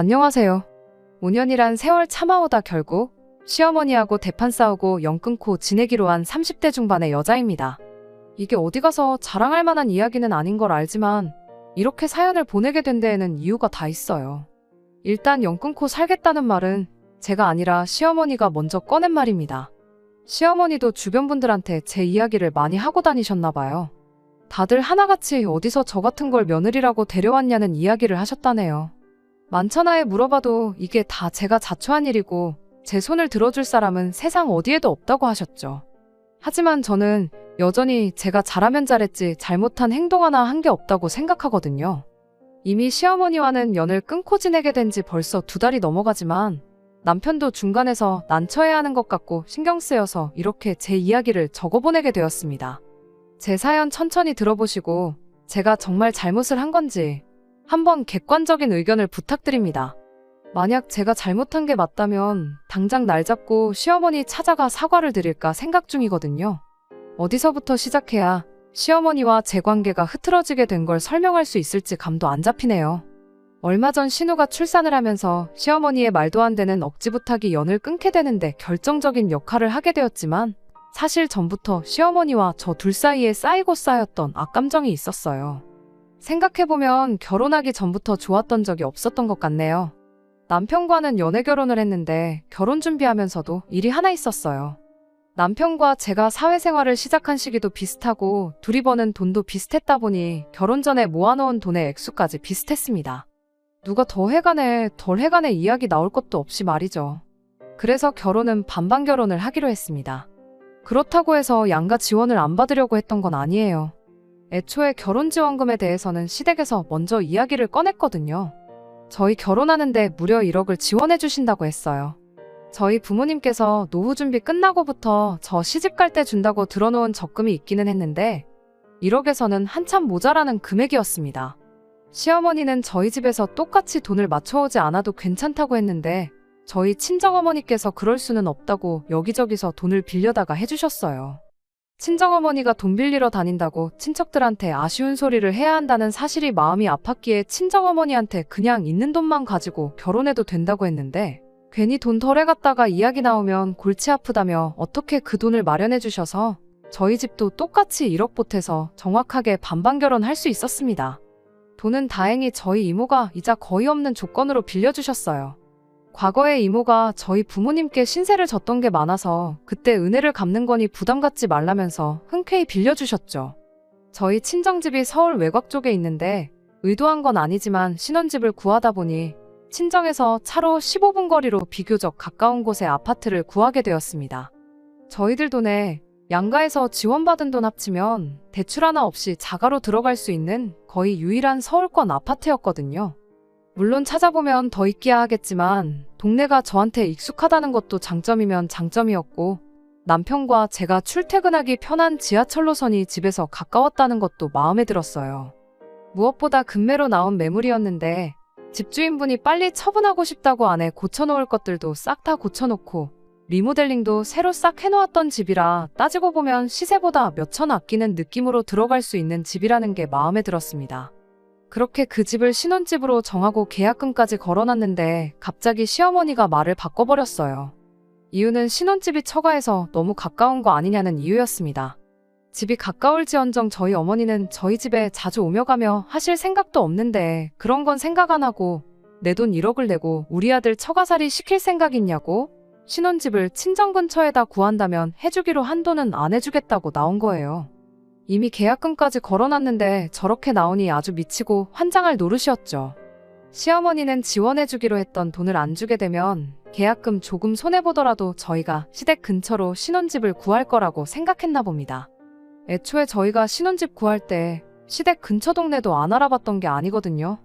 안녕하세요. 5년이란 세월 참아오다 결국 시어머니하고 대판 싸우고 연 끊고 지내기로 한 30대 중반의 여자입니다. 이게 어디 가서 자랑할 만한 이야기는 아닌 걸 알지만 이렇게 사연을 보내게 된 데에는 이유가 다 있어요. 일단 연 끊고 살겠다는 말은 제가 아니라 시어머니가 먼저 꺼낸 말입니다. 시어머니도 주변 분들한테 제 이야기를 많이 하고 다니셨나 봐요. 다들 하나같이 어디서 저 같은 걸 며느리라고 데려왔냐는 이야기를 하셨다네요. 만천하에 물어봐도 이게 다 제가 자초한 일이고 제 손을 들어줄 사람은 세상 어디에도 없다고 하셨죠. 하지만 저는 여전히 제가 잘하면 잘했지 잘못한 행동 하나 한 게 없다고 생각하거든요. 이미 시어머니와는 연을 끊고 지내게 된 지 벌써 2달이 넘어가지만 남편도 중간에서 난처해야 하는 것 같고 신경 쓰여서 이렇게 제 이야기를 적어보내게 되었습니다. 제 사연 천천히 들어보시고 제가 정말 잘못을 한 건지 한번 객관적인 의견을 부탁드립니다. 만약 제가 잘못한 게 맞다면 당장 날 잡고 시어머니 찾아가 사과를 드릴까 생각 중이거든요. 어디서부터 시작해야 시어머니와 제 관계가 흐트러지게 된 걸 설명할 수 있을지 감도 안 잡히네요. 얼마 전 신우가 출산을 하면서 시어머니의 말도 안 되는 억지 부탁이 연을 끊게 되는데 결정적인 역할을 하게 되었지만 사실 전부터 시어머니와 저 둘 사이에 쌓이고 쌓였던 악감정이 있었어요. 생각해보면 결혼하기 전부터 좋았던 적이 없었던 것 같네요. 남편과는 연애 결혼을 했는데 결혼 준비하면서도 일이 하나 있었어요. 남편과 제가 사회생활을 시작한 시기도 비슷하고 둘이 버는 돈도 비슷했다 보니 결혼 전에 모아놓은 돈의 액수까지 비슷했습니다. 누가 더 해가네 덜 해가네 이야기 나올 것도 없이 말이죠. 그래서 결혼은 반반 결혼을 하기로 했습니다. 그렇다고 해서 양가 지원을 안 받으려고 했던 건 아니에요. 애초에 결혼지원금에 대해서는 시댁에서 먼저 이야기를 꺼냈거든요. 저희 결혼하는데 무려 1억을 지원해 주신다고 했어요. 저희 부모님께서 노후 준비 끝나고부터 저 시집 갈 때 준다고 들어놓은 적금이 있기는 했는데 1억에서는 한참 모자라는 금액이었습니다. 시어머니는 저희 집에서 똑같이 돈을 맞춰오지 않아도 괜찮다고 했는데 저희 친정어머니께서 그럴 수는 없다고 여기저기서 돈을 빌려다가 해주셨어요. 친정어머니가 돈 빌리러 다닌다고 친척들한테 아쉬운 소리를 해야 한다는 사실이 마음이 아팠기에 친정어머니한테 그냥 있는 돈만 가지고 결혼해도 된다고 했는데 괜히 돈 덜 해갔다가 이야기 나오면 골치 아프다며 어떻게 그 돈을 마련해 주셔서 저희 집도 똑같이 1억 보태서 정확하게 반반 결혼할 수 있었습니다. 돈은 다행히 저희 이모가 이자 거의 없는 조건으로 빌려주셨어요. 과거에 이모가 저희 부모님께 신세를 졌던 게 많아서 그때 은혜를 갚는 거니 부담 갖지 말라면서 흔쾌히 빌려주셨죠. 저희 친정집이 서울 외곽 쪽에 있는데 의도한 건 아니지만 신혼집을 구하다 보니 친정에서 차로 15분 거리로 비교적 가까운 곳에 아파트를 구하게 되었습니다. 저희들 돈에 양가에서 지원받은 돈 합치면 대출 하나 없이 자가로 들어갈 수 있는 거의 유일한 서울권 아파트였거든요. 물론 찾아보면 더 있기야 하겠지만 동네가 저한테 익숙하다는 것도 장점이면 장점이었고 남편과 제가 출퇴근하기 편한 지하철 노선이 집에서 가까웠다는 것도 마음에 들었어요. 무엇보다 급매로 나온 매물이었는데 집주인분이 빨리 처분하고 싶다고 안에 고쳐놓을 것들도 싹 다 고쳐놓고 리모델링도 새로 싹 해놓았던 집이라 따지고 보면 시세보다 몇천 아끼는 느낌으로 들어갈 수 있는 집이라는 게 마음에 들었습니다. 그렇게 그 집을 신혼집으로 정하고 계약금까지 걸어놨는데 갑자기 시어머니가 말을 바꿔버렸어요. 이유는 신혼집이 처가에서 너무 가까운 거 아니냐는 이유였습니다. 집이 가까울지언정 저희 어머니는 저희 집에 자주 오며 가며 하실 생각도 없는데 그런 건 생각 안 하고 내 돈 1억을 내고 우리 아들 처가살이 시킬 생각 있냐고 신혼집을 친정 근처에다 구한다면 해주기로 한 돈은 안 해주겠다고 나온 거예요. 이미 계약금까지 걸어놨는데 저렇게 나오니 아주 미치고 환장할 노릇이었죠. 시어머니는 지원해주기로 했던 돈을 안 주게 되면 계약금 조금 손해보더라도 저희가 시댁 근처로 신혼집을 구할 거라고 생각했나 봅니다. 애초에 저희가 신혼집 구할 때 시댁 근처 동네도 안 알아봤던 게 아니거든요.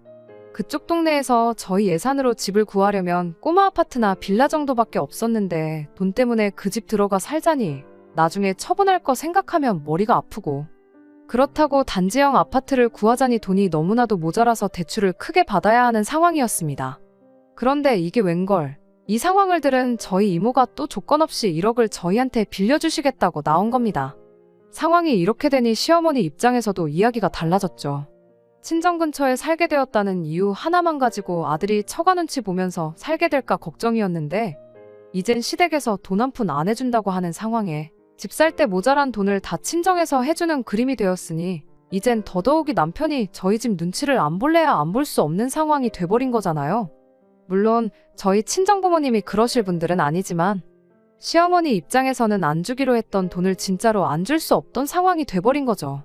그쪽 동네에서 저희 예산으로 집을 구하려면 꼬마 아파트나 빌라 정도밖에 없었는데 돈 때문에 그 집 들어가 살자니 나중에 처분할 거 생각하면 머리가 아프고 그렇다고 단지형 아파트를 구하자니 돈이 너무나도 모자라서 대출을 크게 받아야 하는 상황이었습니다. 그런데 이게 웬걸, 이 상황을 들은 저희 이모가 또 조건 없이 1억을 저희한테 빌려주시겠다고 나온 겁니다. 상황이 이렇게 되니 시어머니 입장에서도 이야기가 달라졌죠. 친정 근처에 살게 되었다는 이유 하나만 가지고 아들이 처가 눈치 보면서 살게 될까 걱정이었는데 이젠 시댁에서 돈 한 푼 안 해준다고 하는 상황에 집 살 때 모자란 돈을 다 친정에서 해주는 그림이 되었으니 이젠 더더욱이 남편이 저희 집 눈치를 안 볼래야 안 볼 수 없는 상황이 돼버린 거잖아요. 물론 저희 친정부모님이 그러실 분들은 아니지만 시어머니 입장에서는 안 주기로 했던 돈을 진짜로 안 줄 수 없던 상황이 돼버린 거죠.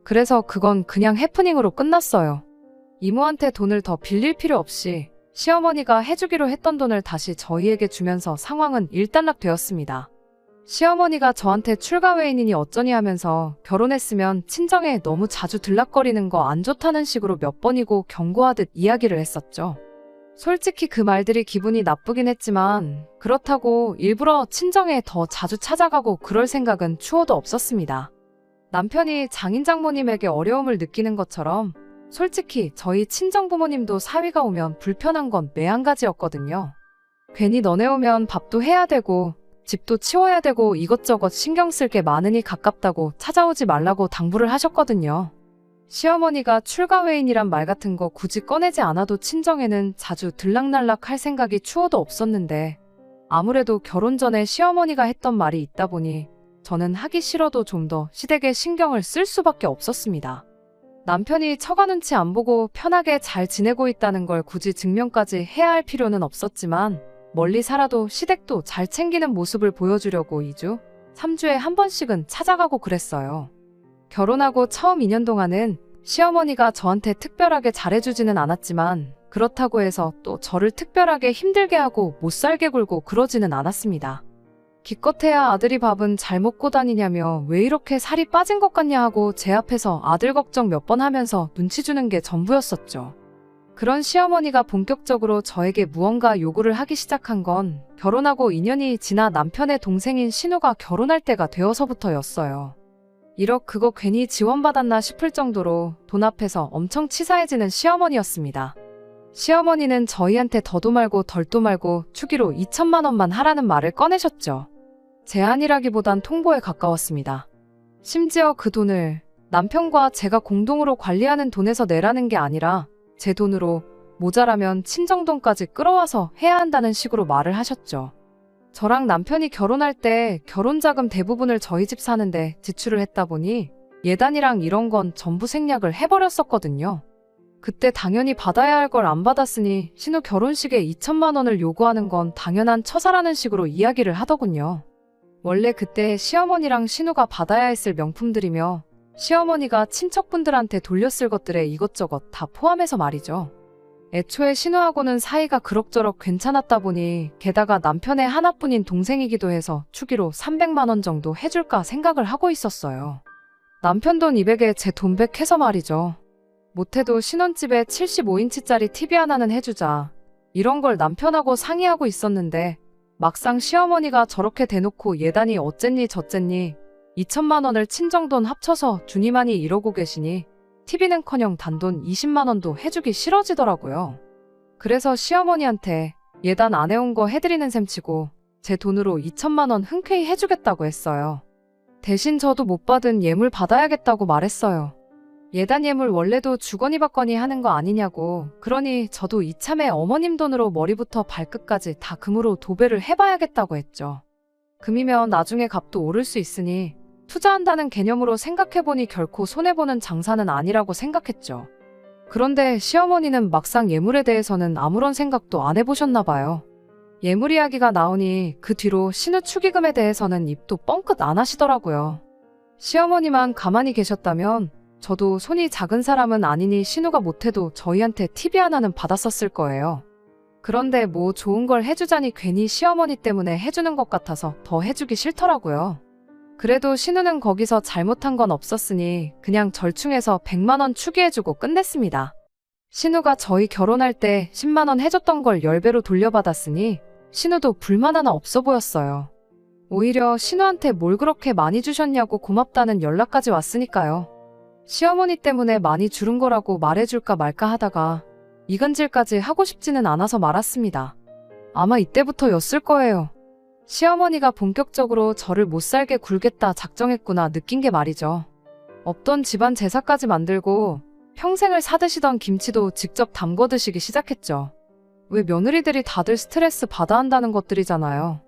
그래서 그건 그냥 해프닝으로 끝났어요. 이모한테 돈을 더 빌릴 필요 없이 시어머니가 해주기로 했던 돈을 다시 저희에게 주면서 상황은 일단락되었습니다. 시어머니가 저한테 출가 외인이니 어쩌니 하면서 결혼했으면 친정에 너무 자주 들락거리는 거 안 좋다는 식으로 몇 번이고 경고하듯 이야기를 했었죠. 솔직히 그 말들이 기분이 나쁘긴 했지만 그렇다고 일부러 친정에 더 자주 찾아가고 그럴 생각은 추호도 없었습니다. 남편이 장인장모님에게 어려움을 느끼는 것처럼 솔직히 저희 친정부모님도 사위가 오면 불편한 건 매한가지였거든요. 괜히 너네 오면 밥도 해야 되고 집도 치워야 되고 이것저것 신경 쓸 게 많으니 가깝다고 찾아오지 말라고 당부를 하셨거든요. 시어머니가 출가 외인이란 말 같은 거 굳이 꺼내지 않아도 친정에는 자주 들락날락 할 생각이 추호도 없었는데 아무래도 결혼 전에 시어머니가 했던 말이 있다 보니 저는 하기 싫어도 좀 더 시댁에 신경을 쓸 수밖에 없었습니다. 남편이 처가 눈치 안 보고 편하게 잘 지내고 있다는 걸 굳이 증명까지 해야 할 필요는 없었지만 멀리 살아도 시댁도 잘 챙기는 모습을 보여주려고 2주, 3주에 한 번씩은 찾아가고 그랬어요. 결혼하고 처음 2년 동안은 시어머니가 저한테 특별하게 잘해주지는 않았지만 그렇다고 해서 또 저를 특별하게 힘들게 하고 못 살게 굴고 그러지는 않았습니다. 기껏해야 아들이 밥은 잘 먹고 다니냐며 왜 이렇게 살이 빠진 것 같냐 하고 제 앞에서 아들 걱정 몇 번 하면서 눈치 주는 게 전부였었죠. 그런 시어머니가 본격적으로 저에게 무언가 요구를 하기 시작한 건 결혼하고 2년이 지나 남편의 동생인 신우가 결혼할 때가 되어서부터였어요. 1억 그거 괜히 지원받았나 싶을 정도로 돈 앞에서 엄청 치사해지는 시어머니였습니다. 시어머니는 저희한테 더도 말고 덜도 말고 축의로 2천만 원만 하라는 말을 꺼내셨죠. 제안이라기보단 통보에 가까웠습니다. 심지어 그 돈을 남편과 제가 공동으로 관리하는 돈에서 내라는 게 아니라 제 돈으로 모자라면 친정돈까지 끌어와서 해야 한다는 식으로 말을 하셨죠. 저랑 남편이 결혼할 때 결혼자금 대부분을 저희 집 사는데 지출을 했다 보니 예단이랑 이런 건 전부 생략을 해버렸었거든요. 그때 당연히 받아야 할 걸 안 받았으니 신우 결혼식에 2천만 원을 요구하는 건 당연한 처사라는 식으로 이야기를 하더군요. 원래 그때 시어머니랑 신우가 받아야 했을 명품들이며 시어머니가 친척분들한테 돌렸을 것들에 이것저것 다 포함해서 말이죠. 애초에 신우하고는 사이가 그럭저럭 괜찮았다 보니 게다가 남편의 하나뿐인 동생이기도 해서 축의로 300만 원 정도 해줄까 생각을 하고 있었어요. 남편 돈 200에 제 돈 100 해서 말이죠. 못해도 신혼집에 75인치짜리 TV 하나는 해주자. 이런 걸 남편하고 상의하고 있었는데 막상 시어머니가 저렇게 대놓고 예단이 어쨌니 저쨌니 2천만 원을 친정돈 합쳐서 주니마니 이러고 계시니 TV는커녕 단돈 20만 원도 해주기 싫어지더라고요. 그래서 시어머니한테 예단 안 해온 거 해드리는 셈치고 제 돈으로 2천만 원 흔쾌히 해주겠다고 했어요. 대신 저도 못 받은 예물 받아야겠다고 말했어요. 예단 예물 원래도 주거니 받거니 하는 거 아니냐고. 그러니 저도 이참에 어머님 돈으로 머리부터 발끝까지 다 금으로 도배를 해봐야겠다고 했죠. 금이면 나중에 값도 오를 수 있으니 투자한다는 개념으로 생각해보니 결코 손해보는 장사는 아니라고 생각했죠. 그런데 시어머니는 막상 예물에 대해서는 아무런 생각도 안 해보셨나 봐요. 예물 이야기가 나오니 그 뒤로 신우 축의금에 대해서는 입도 뻥끗 안 하시더라고요. 시어머니만 가만히 계셨다면 저도 손이 작은 사람은 아니니 신우가 못해도 저희한테 TV 하나는 받았었을 거예요. 그런데 뭐 좋은 걸 해주자니 괜히 시어머니 때문에 해주는 것 같아서 더 해주기 싫더라고요. 그래도 신우는 거기서 잘못한 건 없었으니 그냥 절충해서 100만 원 축의해주고 끝냈습니다. 신우가 저희 결혼할 때 10만 원 해줬던 걸 10배로 돌려받았으니 신우도 불만 하나 없어 보였어요. 오히려 신우한테 뭘 그렇게 많이 주셨냐고 고맙다는 연락까지 왔으니까요. 시어머니 때문에 많이 줄은 거라고 말해줄까 말까 하다가 이간질까지 하고 싶지는 않아서 말았습니다. 아마 이때부터였을 거예요. 시어머니가 본격적으로 저를 못 살게 굴겠다 작정했구나 느낀 게 말이죠. 없던 집안 제사까지 만들고 평생을 사드시던 김치도 직접 담궈 드시기 시작했죠. 왜 며느리들이 다들 스트레스 받아 한다는 것들이잖아요.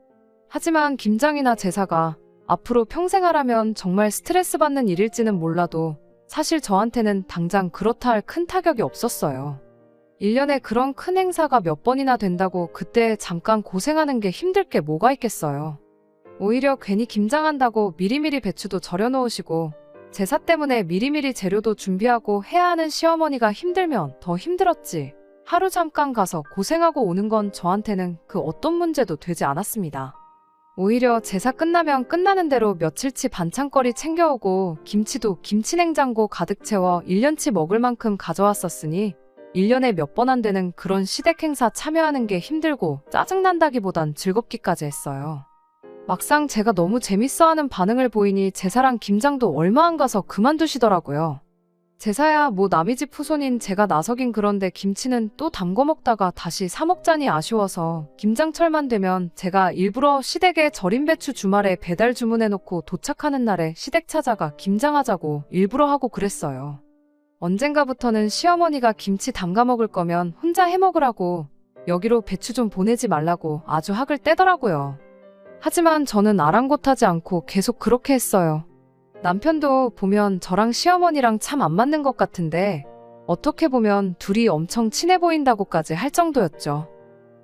하지만 김장이나 제사가 앞으로 평생 하라면 정말 스트레스 받는 일일지는 몰라도 사실 저한테는 당장 그렇다 할 큰 타격이 없었어요. 1년에 그런 큰 행사가 몇 번이나 된다고 그때 잠깐 고생하는 게 힘들 게 뭐가 있겠어요. 오히려 괜히 김장한다고 미리미리 배추도 절여 놓으시고 제사 때문에 미리미리 재료도 준비하고 해야 하는 시어머니가 힘들면 더 힘들었지. 하루 잠깐 가서 고생하고 오는 건 저한테는 그 어떤 문제도 되지 않았습니다. 오히려 제사 끝나면 끝나는 대로 며칠치 반찬거리 챙겨오고 김치도 김치냉장고 가득 채워 1년치 먹을 만큼 가져왔었으니 1년에 몇 번 안 되는 그런 시댁 행사 참여하는 게 힘들고 짜증난다기보단 즐겁기까지 했어요. 막상 제가 너무 재밌어하는 반응을 보이니 제사랑 김장도 얼마 안 가서 그만두시더라고요. 제사야 뭐 남의 집 후손인 제가 나서긴 그런데 김치는 또 담궈 먹다가 다시 사 먹자니 아쉬워서 김장철만 되면 제가 일부러 시댁에 절인 배추 주말에 배달 주문해놓고 도착하는 날에 시댁 찾아가 김장하자고 일부러 하고 그랬어요. 언젠가부터는 시어머니가 김치 담가 먹을 거면 혼자 해 먹으라고 여기로 배추 좀 보내지 말라고 아주 학을 떼더라고요. 하지만 저는 아랑곳하지 않고 계속 그렇게 했어요. 남편도 보면 저랑 시어머니랑 참 안 맞는 것 같은데 어떻게 보면 둘이 엄청 친해 보인다고까지 할 정도였죠.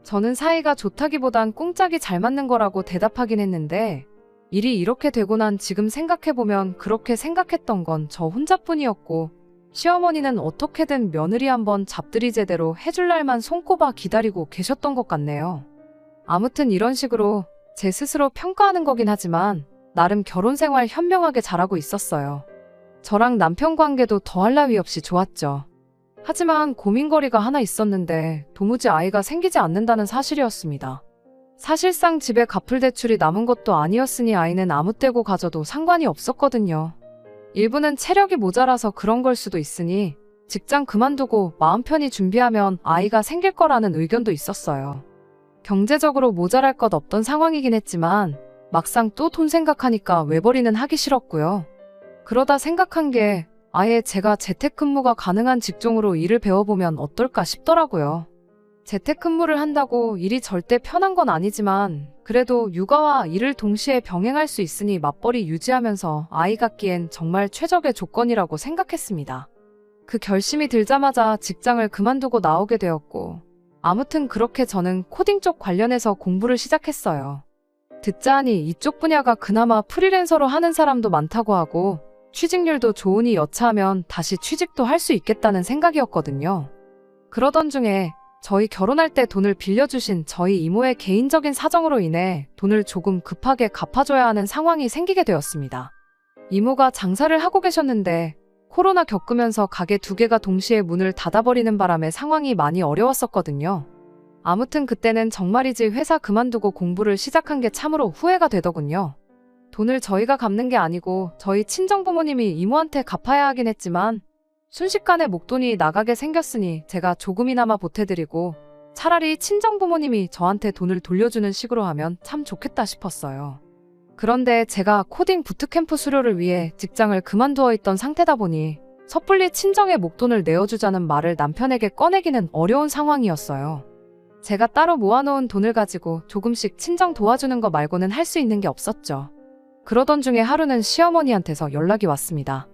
저는 사이가 좋다기보단 꿍짝이 잘 맞는 거라고 대답하긴 했는데 일이 이렇게 되고 난 지금 생각해보면 그렇게 생각했던 건 저 혼자뿐이었고 시어머니는 어떻게든 며느리 한번 잡들이 제대로 해줄 날만 손꼽아 기다리고 계셨던 것 같네요. 아무튼 이런 식으로 제 스스로 평가하는 거긴 하지만 나름 결혼생활 현명하게 잘하고 있었어요. 저랑 남편 관계도 더할 나위 없이 좋았죠. 하지만 고민거리가 하나 있었는데 도무지 아이가 생기지 않는다는 사실이었습니다. 사실상 집에 갚을 대출이 남은 것도 아니었으니 아이는 아무 때고 가져도 상관이 없었거든요. 일부는 체력이 모자라서 그런 걸 수도 있으니 직장 그만두고 마음 편히 준비하면 아이가 생길 거라는 의견도 있었어요. 경제적으로 모자랄 것 없던 상황이긴 했지만 막상 또 돈 생각하니까 외벌이는 하기 싫었고요. 그러다 생각한 게 아예 제가 재택근무가 가능한 직종으로 일을 배워보면 어떨까 싶더라고요. 재택근무를 한다고 일이 절대 편한 건 아니지만 그래도 육아와 일을 동시에 병행할 수 있으니 맞벌이 유지하면서 아이 갖기엔 정말 최적의 조건이라고 생각했습니다. 그 결심이 들자마자 직장을 그만두고 나오게 되었고 아무튼 그렇게 저는 코딩 쪽 관련해서 공부를 시작했어요. 듣자 하니 이쪽 분야가 그나마 프리랜서로 하는 사람도 많다고 하고 취직률도 좋으니 여차하면 다시 취직도 할 수 있겠다는 생각이었거든요. 그러던 중에 저희 결혼할 때 돈을 빌려주신 저희 이모의 개인적인 사정으로 인해 돈을 조금 급하게 갚아줘야 하는 상황이 생기게 되었습니다. 이모가 장사를 하고 계셨는데 코로나 겪으면서 가게 2개가 동시에 문을 닫아버리는 바람에 상황이 많이 어려웠었거든요. 아무튼 그때는 정말이지 회사 그만두고 공부를 시작한 게 참으로 후회가 되더군요. 돈을 저희가 갚는 게 아니고 저희 친정부모님이 이모한테 갚아야 하긴 했지만 순식간에 목돈이 나가게 생겼으니 제가 조금이나마 보태드리고 차라리 친정부모님이 저한테 돈을 돌려주는 식으로 하면 참 좋겠다 싶었어요. 그런데 제가 코딩 부트캠프 수료를 위해 직장을 그만두어 있던 상태다 보니 섣불리 친정에 목돈을 내어주자는 말을 남편에게 꺼내기는 어려운 상황이었어요. 제가 따로 모아놓은 돈을 가지고 조금씩 친정 도와주는 거 말고는 할 수 있는 게 없었죠. 그러던 중에 하루는 시어머니한테서 연락이 왔습니다.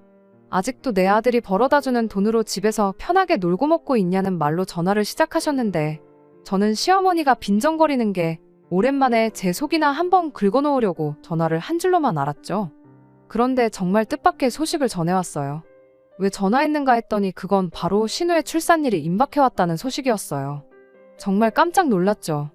아직도 내 아들이 벌어다주는 돈으로 집에서 편하게 놀고 먹고 있냐는 말로 전화를 시작하셨는데 저는 시어머니가 빈정거리는 게 오랜만에 제 속이나 한번 긁어놓으려고 전화를 한 줄로만 알았죠. 그런데 정말 뜻밖의 소식을 전해왔어요. 왜 전화했는가 했더니 그건 바로 신우의 출산일이 임박해왔다는 소식이었어요. 정말 깜짝 놀랐죠.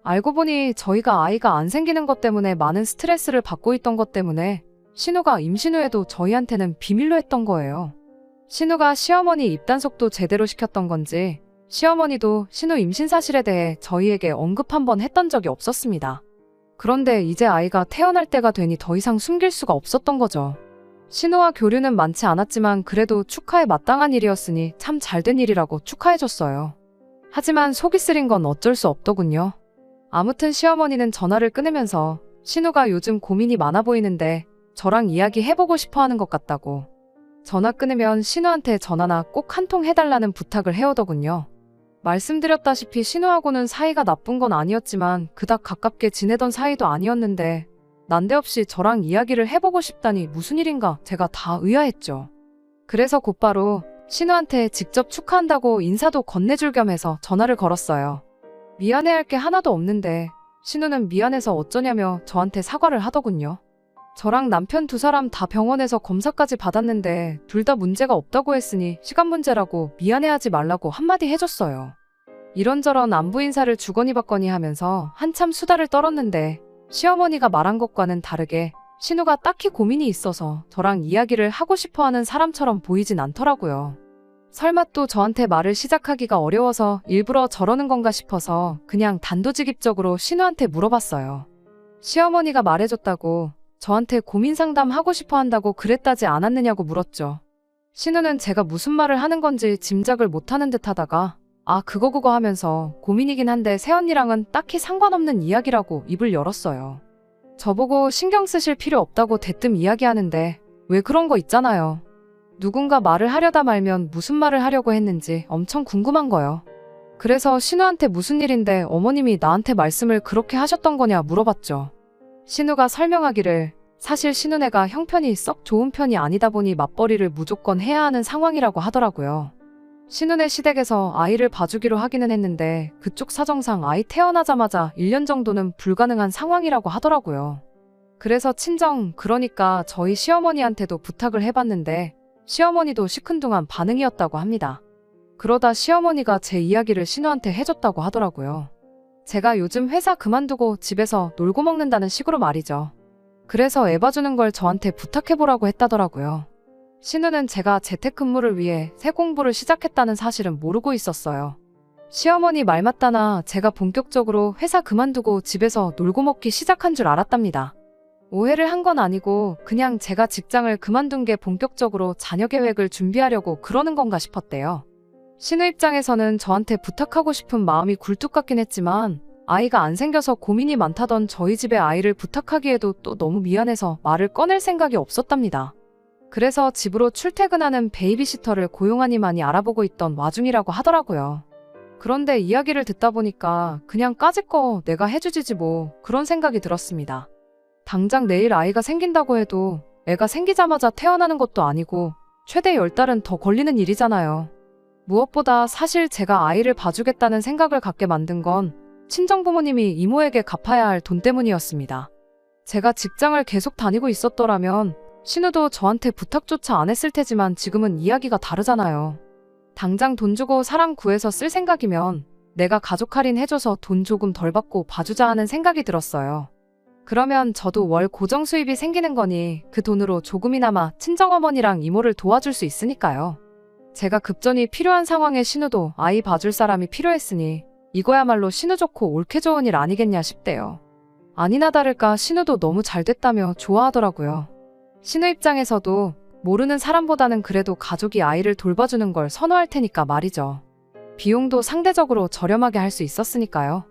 알고 보니 저희가 아이가 안 생기는 것 때문에 많은 스트레스를 받고 있던 것 때문에 신우가 임신 후에도 저희한테는 비밀로 했던 거예요. 신우가 시어머니 입단속도 제대로 시켰던 건지 시어머니도 신우 임신 사실에 대해 저희에게 언급 한번 했던 적이 없었습니다. 그런데 이제 아이가 태어날 때가 되니 더 이상 숨길 수가 없었던 거죠. 신우와 교류는 많지 않았지만 그래도 축하에 마땅한 일이었으니 참 잘된 일이라고 축하해줬어요. 하지만 속이 쓰린 건 어쩔 수 없더군요. 아무튼 시어머니는 전화를 끊으면서 신우가 요즘 고민이 많아 보이는데 저랑 이야기해보고 싶어 하는 것 같다고. 전화 끊으면 신우한테 전화나 꼭 한 통 해달라는 부탁을 해오더군요. 말씀드렸다시피 신우하고는 사이가 나쁜 건 아니었지만 그닥 가깝게 지내던 사이도 아니었는데 난데없이 저랑 이야기를 해보고 싶다니 무슨 일인가 제가 다 의아했죠. 그래서 곧바로 신우한테 직접 축하한다고 인사도 건네줄 겸 해서 전화를 걸었어요. 미안해할 게 하나도 없는데 신우는 미안해서 어쩌냐며 저한테 사과를 하더군요. 저랑 남편 두 사람 다 병원에서 검사까지 받았는데 둘 다 문제가 없다고 했으니 시간 문제라고 미안해하지 말라고 한마디 해줬어요. 이런저런 안부 인사를 주거니 받거니 하면서 한참 수다를 떨었는데 시어머니가 말한 것과는 다르게 신우가 딱히 고민이 있어서 저랑 이야기를 하고 싶어하는 사람처럼 보이진 않더라고요. 설마 또 저한테 말을 시작하기가 어려워서 일부러 저러는 건가 싶어서 그냥 단도직입적으로 신우한테 물어봤어요. 시어머니가 말해줬다고 저한테 고민 상담하고 싶어 한다고 그랬다지 않았느냐고 물었죠. 신우는 제가 무슨 말을 하는 건지 짐작을 못하는 듯 하다가 아 그거 하면서 고민이긴 한데 새언니랑은 딱히 상관없는 이야기라고 입을 열었어요. 저보고 신경 쓰실 필요 없다고 대뜸 이야기하는데 왜 그런 거 있잖아요. 누군가 말을 하려다 말면 무슨 말을 하려고 했는지 엄청 궁금한 거요. 그래서 신우한테 무슨 일인데 어머님이 나한테 말씀을 그렇게 하셨던 거냐 물어봤죠. 신우가 설명하기를 사실 신우네가 형편이 썩 좋은 편이 아니다 보니 맞벌이를 무조건 해야 하는 상황이라고 하더라고요. 신우네 시댁에서 아이를 봐주기로 하기는 했는데 그쪽 사정상 아이 태어나자마자 1년 정도는 불가능한 상황이라고 하더라고요. 그래서 친정 그러니까 저희 시어머니한테도 부탁을 해봤는데 시어머니도 시큰둥한 반응이었다고 합니다. 그러다 시어머니가 제 이야기를 신우한테 해줬다고 하더라고요. 제가 요즘 회사 그만두고 집에서 놀고 먹는다는 식으로 말이죠. 그래서 애 봐주는 걸 저한테 부탁해보라고 했다더라고요. 신우는 제가 재택근무를 위해 새 공부를 시작했다는 사실은 모르고 있었어요. 시어머니 말 맞다나 제가 본격적으로 회사 그만두고 집에서 놀고 먹기 시작한 줄 알았답니다. 오해를 한 건 아니고 그냥 제가 직장을 그만둔 게 본격적으로 자녀 계획을 준비하려고 그러는 건가 싶었대요. 신우 입장에서는 저한테 부탁하고 싶은 마음이 굴뚝 같긴 했지만 아이가 안 생겨서 고민이 많다던 저희 집에 아이를 부탁하기에도 또 너무 미안해서 말을 꺼낼 생각이 없었답니다. 그래서 집으로 출퇴근하는 베이비시터를 고용하니만이 알아보고 있던 와중이라고 하더라고요. 그런데 이야기를 듣다 보니까 그냥 까짓 거 내가 해주지지 뭐 그런 생각이 들었습니다. 당장 내일 아이가 생긴다고 해도 애가 생기자마자 태어나는 것도 아니고 최대 10달은 더 걸리는 일이잖아요. 무엇보다 사실 제가 아이를 봐주겠다는 생각을 갖게 만든 건 친정부모님이 이모에게 갚아야 할 돈 때문이었습니다. 제가 직장을 계속 다니고 있었더라면 신우도 저한테 부탁조차 안 했을 테지만 지금은 이야기가 다르잖아요. 당장 돈 주고 사람 구해서 쓸 생각이면 내가 가족 할인 해줘서 돈 조금 덜 받고 봐주자 하는 생각이 들었어요. 그러면 저도 월 고정 수입이 생기는 거니 그 돈으로 조금이나마 친정어머니랑 이모를 도와줄 수 있으니까요. 제가 급전이 필요한 상황에 신우도 아이 봐줄 사람이 필요했으니 이거야말로 신우 좋고 옳게 좋은 일 아니겠냐 싶대요. 아니나 다를까 신우도 너무 잘 됐다며 좋아하더라고요. 신우 입장에서도 모르는 사람보다는 그래도 가족이 아이를 돌봐주는 걸 선호할 테니까 말이죠. 비용도 상대적으로 저렴하게 할 수 있었으니까요.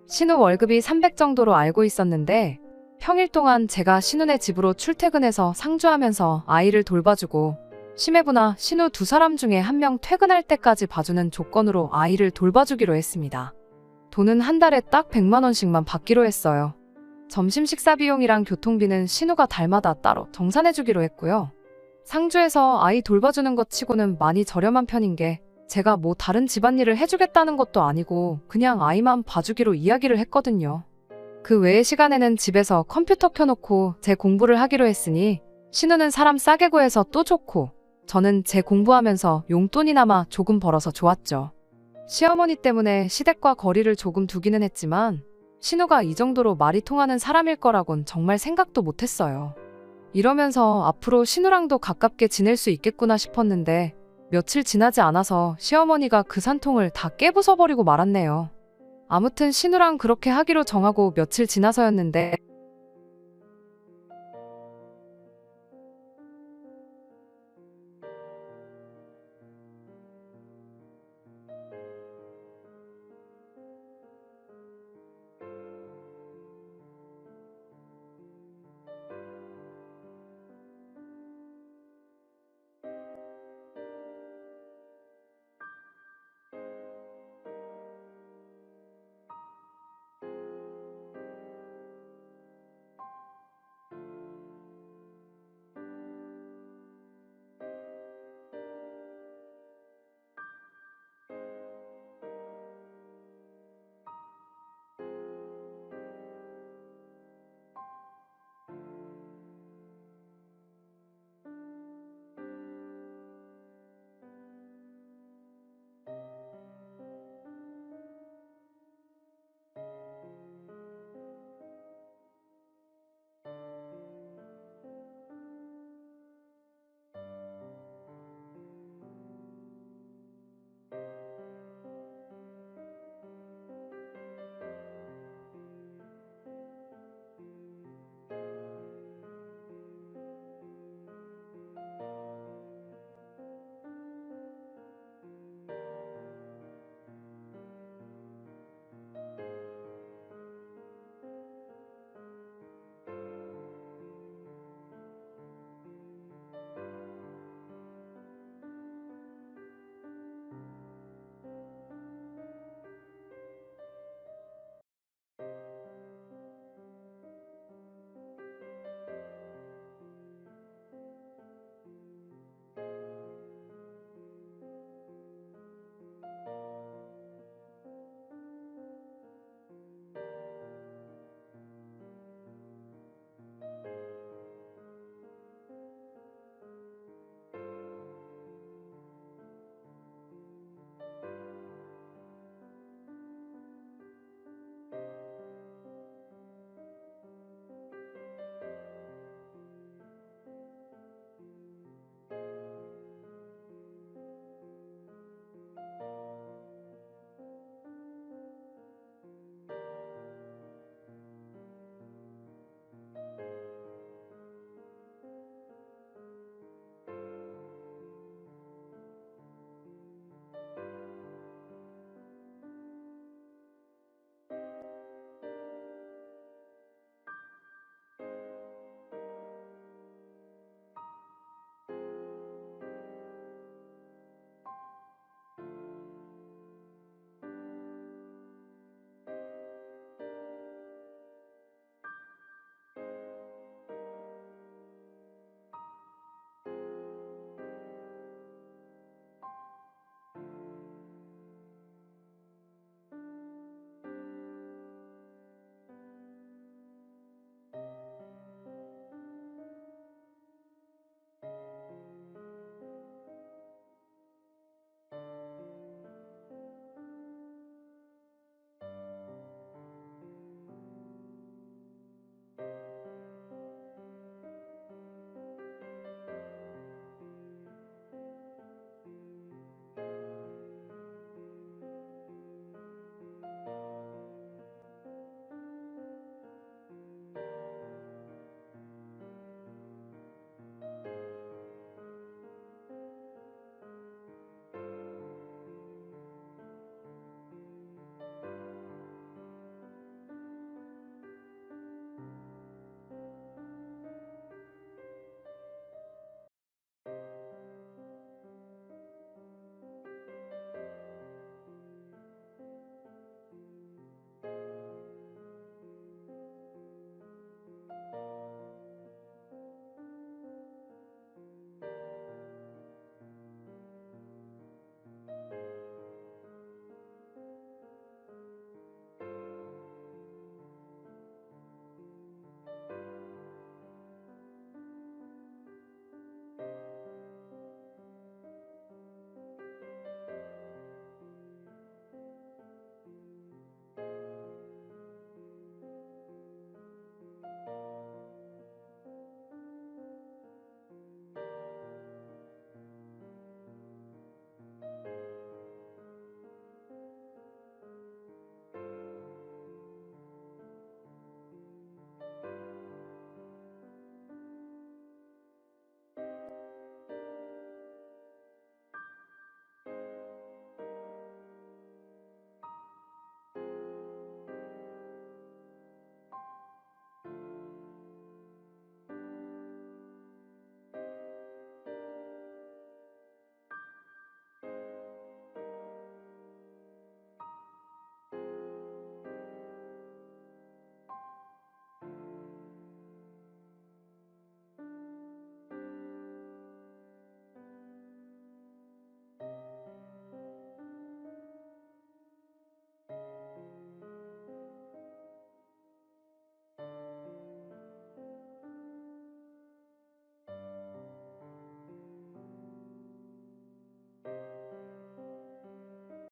신우 월급이 300 정도로 알고 있었는데 평일 동안 제가 신우네 집으로 출퇴근해서 상주하면서 아이를 돌봐주고 심해부나 신우 두 사람 중에 한 명 퇴근할 때까지 봐주는 조건으로 아이를 돌봐주기로 했습니다. 돈은 한 달에 딱 100만 원씩만 받기로 했어요. 점심 식사 비용이랑 교통비는 신우가 달마다 따로 정산해주기로 했고요. 상주에서 아이 돌봐주는 것 치고는 많이 저렴한 편인 게 제가 뭐 다른 집안일을 해주겠다는 것도 아니고 그냥 아이만 봐주기로 이야기를 했거든요. 그 외의 시간에는 집에서 컴퓨터 켜놓고 제 공부를 하기로 했으니 신우는 사람 싸게 구해서 또 좋고 저는 제 공부하면서 용돈이나마 조금 벌어서 좋았죠. 시어머니 때문에 시댁과 거리를 조금 두기는 했지만 신우가 이 정도로 말이 통하는 사람일 거라곤 정말 생각도 못했어요. 이러면서 앞으로 신우랑도 가깝게 지낼 수 있겠구나 싶었는데 며칠 지나지 않아서 시어머니가 그 산통을 다 깨부숴버리고 말았네요. 아무튼 신우랑 그렇게 하기로 정하고 며칠 지나서였는데